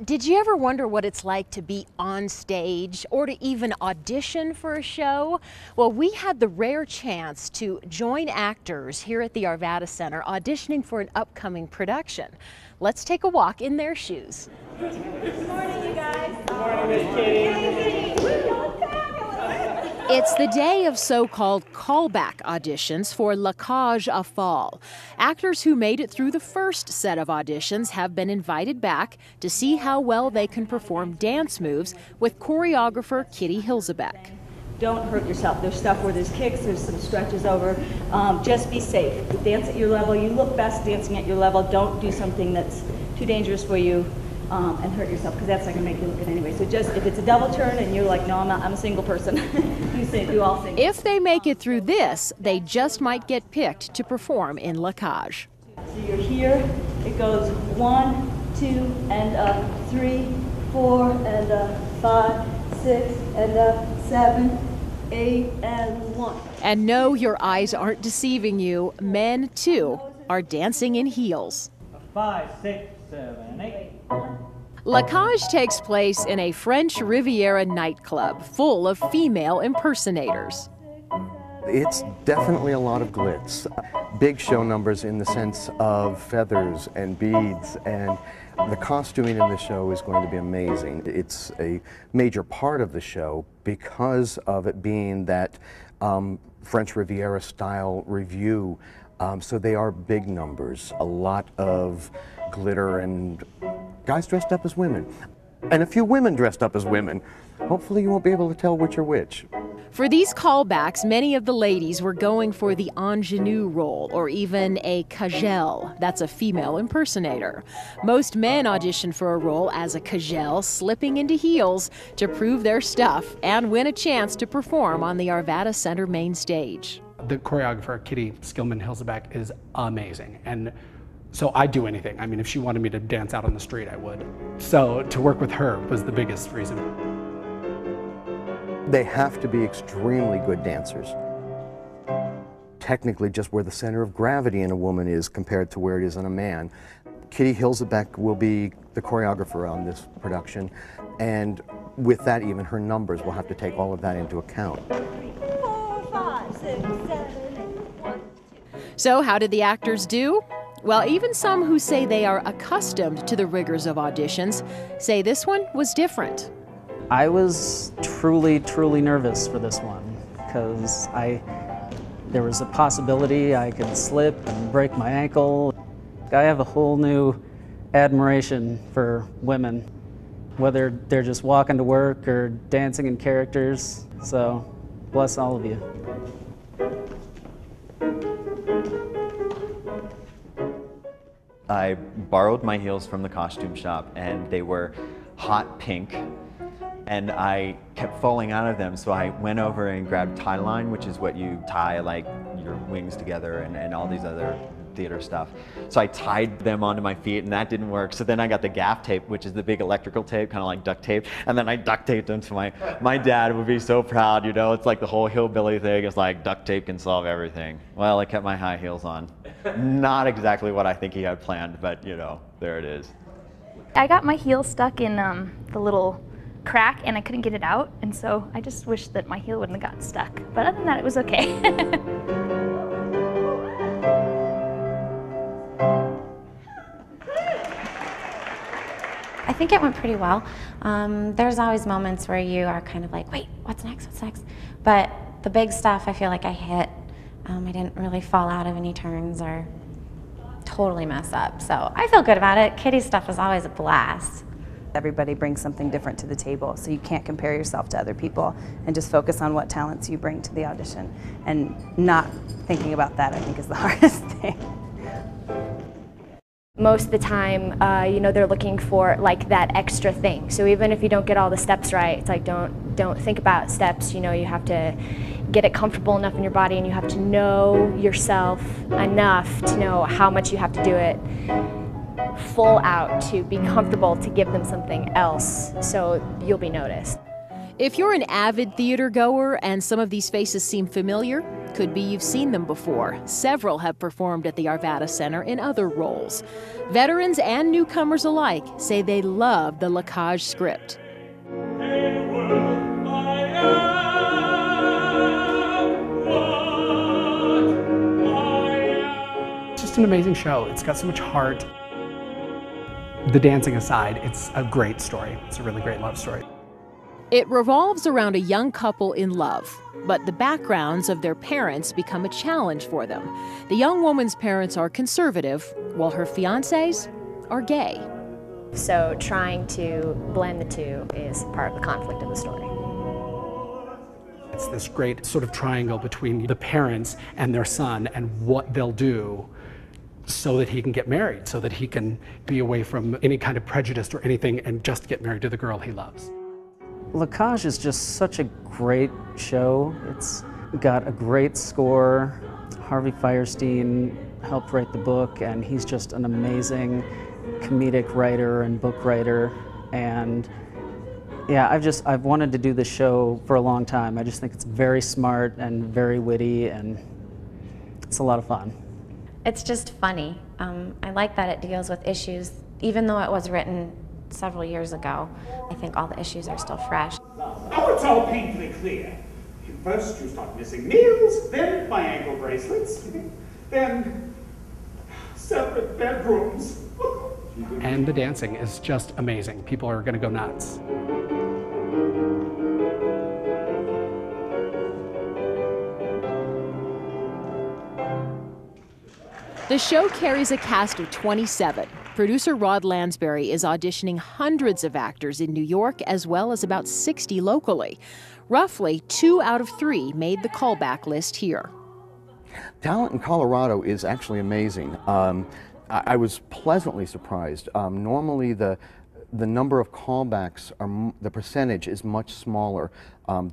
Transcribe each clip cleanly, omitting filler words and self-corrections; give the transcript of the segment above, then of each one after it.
Did you ever wonder what it's like to be on stage or to even audition for a show? Well, we had the rare chance to join actors here at the Arvada Center auditioning for an upcoming production. Let's take a walk in their shoes. Good morning, you guys. Good morning, Miss Kitty. It's the day of so-called callback auditions for Cage Aux Folles. Actors who made it through the first set of auditions have been invited back to see how well they can perform dance moves with choreographer Hilsabeck. Don't hurt yourself. There's stuff where there's kicks, there's some stretches over. Just be safe. Dance at your level. You look best dancing at your level. Don't do something that's too dangerous for you and hurt yourself, because that's not going to make you look good anyway. So just, if it's a double turn and you're like, no, I'm a single person, do all single. If they make it through this, they just might get picked to perform in Cage. So you're here. It goes 1, 2, and 3, 4, and 5, 6, and 7, 8, and 1. And no, your eyes aren't deceiving you. Men, too, are dancing in heels. 5, 6, 7, 8. Cage takes place in a French Riviera nightclub full of female impersonators. It's definitely a lot of glitz. Big show numbers in the sense of feathers and beads, and the costuming in the show is going to be amazing. It's a major part of the show because of it being that French Riviera style review. So they are big numbers, a lot of glitter and guys dressed up as women, and a few women dressed up as women. Hopefully you won't be able to tell which are which. For these callbacks, many of the ladies were going for the ingenue role, or even a cagelle. That's a female impersonator. Most men audition for a role as a cagelle, slipping into heels to prove their stuff and win a chance to perform on the Arvada Center main stage. The choreographer, Hilsabeck, is amazing. And so I'd do anything. I mean, if she wanted me to dance out on the street, I would. So to work with her was the biggest reason. They have to be extremely good dancers. Technically, just where the center of gravity in a woman is compared to where it is in a man. Hilsabeck will be the choreographer on this production, and with that, even her numbers will have to take all of that into account. 3, 4, 5, 6, 7, 8, 1, 2. So how did the actors do? Well, even some who say they are accustomed to the rigors of auditions say this one was different. I was truly nervous for this one because there was a possibility I could slip and break my ankle. I have a whole new admiration for women, whether they're just walking to work or dancing in characters. So, bless all of you. I borrowed my heels from the costume shop, and they were hot pink, and I kept falling out of them, so I went over and grabbed tie line, which is what you tie like your wings together and all these other theater stuff. So I tied them onto my feet, and that didn't work. So then I got the gaff tape, which is the big electrical tape, kind of like duct tape, and then I duct taped them to my dad would be so proud, you know, it's like the whole hillbilly thing. It's like duct tape can solve everything. Well, I kept my high heels on. Not exactly what I think he had planned, but you know, there it is. I got my heel stuck in the little crack and I couldn't get it out, and so I just wish that my heel wouldn't have gotten stuck. But other than that, it was okay. I think it went pretty well. There's always moments where you are kind of like, wait, what's next, what's next? But the big stuff I feel like I hit. I didn't really fall out of any turns or totally mess up. So I feel good about it. Kitty's stuff is always a blast. Everybody brings something different to the table, so you can't compare yourself to other people and just focus on what talents you bring to the audition. And not thinking about that, I think, is the hardest thing. Most of the time, you know, they're looking for like that extra thing. So even if you don't get all the steps right, it's like don't think about steps. You know, you have to get it comfortable enough in your body, and you have to know yourself enough to know how much you have to do it full out to be comfortable to give them something else, so you'll be noticed. If you're an avid theater goer and some of these faces seem familiar, Could be you've seen them before. Several have performed at the Arvada Center in other roles. Veterans and newcomers alike say they love the Cage script. It's just an amazing show. It's got so much heart. The dancing aside, it's a great story. It's a really great love story. It revolves around a young couple in love, but the backgrounds of their parents become a challenge for them. The young woman's parents are conservative, while her fiancés are gay. So trying to blend the two is part of the conflict of the story. It's this great sort of triangle between the parents and their son and what they'll do so that he can get married, so that he can be away from any kind of prejudice or anything and just get married to the girl he loves. Cage is just such a great show. It's got a great score. Harvey Fierstein helped write the book, and he's just an amazing comedic writer and book writer. And yeah, I've wanted to do this show for a long time. I just think it's very smart and very witty, and it's a lot of fun. It's just funny. I like that it deals with issues, even though it was written several years ago. I think all the issues are still fresh. Oh, it's all painfully clear. First you start missing meals, then my ankle bracelets, then separate bedrooms. And the dancing is just amazing. People are going to go nuts. The show carries a cast of 27. Producer Rod Lansberry is auditioning hundreds of actors in New York as well as about 60 locally. Roughly 2 out of 3 made the callback list here. Talent in Colorado is actually amazing. I was pleasantly surprised. Normally the number of callbacks, the percentage is much smaller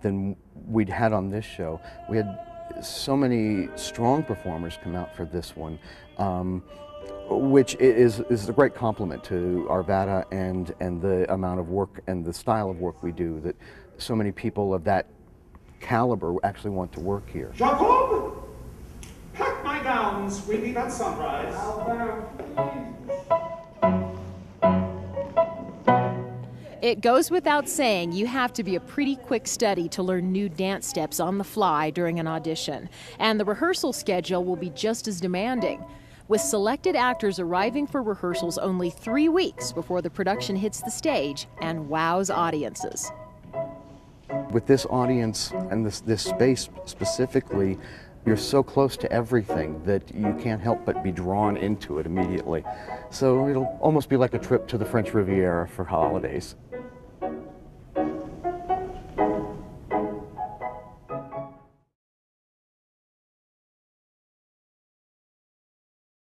than we'd had on this show. We had so many strong performers come out for this one, which is a great compliment to Arvada and the amount of work and the style of work we do, that so many people of that caliber actually want to work here. Jacob, pack my gowns. We leave at sunrise. It goes without saying you have to be a pretty quick study to learn new dance steps on the fly during an audition. And the rehearsal schedule will be just as demanding, with selected actors arriving for rehearsals only 3 weeks before the production hits the stage and wows audiences. With this audience and this space specifically, you're so close to everything that you can't help but be drawn into it immediately. So it'll almost be like a trip to the French Riviera for holidays.